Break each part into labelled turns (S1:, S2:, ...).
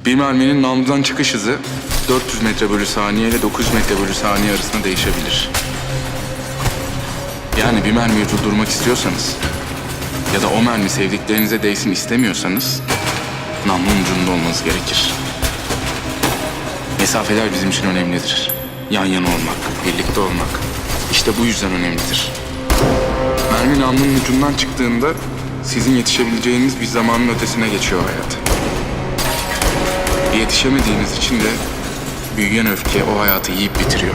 S1: Bir merminin namludan çıkış hızı 400 metre bölü saniye ile 900 metre bölü saniye arasında değişebilir. Yani bir mermiyi durdurmak istiyorsanız ya da o mermi sevdiklerinize değsin istemiyorsanız namlunun ucunda olmanız gerekir. Mesafeler bizim için önemlidir. Yan yana olmak, birlikte olmak işte bu yüzden önemlidir. Mermi namlunun ucundan çıktığında sizin yetişebileceğiniz bir zamanın ötesine geçiyor hayat. Yetişemediğiniz için de büyüyen öfke o hayatı yiyip bitiriyor.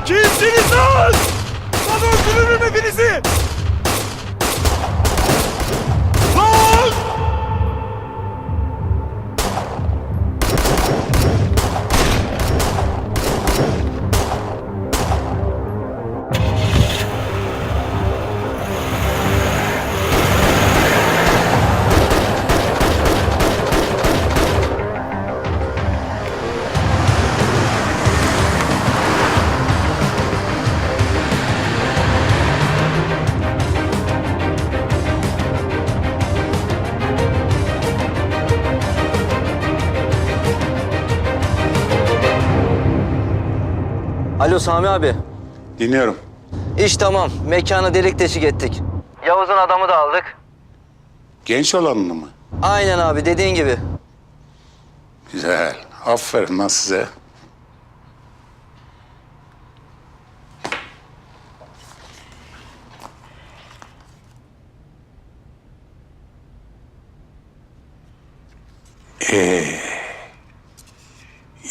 S2: Kimsiniz lan? Lan öldürürüm hepinizi! Lan!
S3: Alo Sami abi.
S4: Dinliyorum.
S3: İş tamam. Mekanı delik deşik ettik. Yavuz'un adamı da aldık.
S4: Genç olanını mı?
S3: Aynen abi dediğin gibi.
S4: Güzel. Aferin lan size.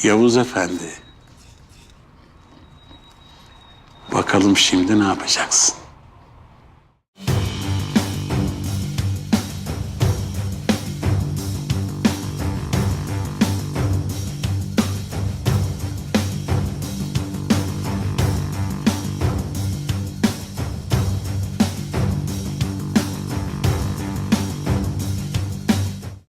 S4: Yavuz Efendi. Bakalım şimdi ne yapacaksın?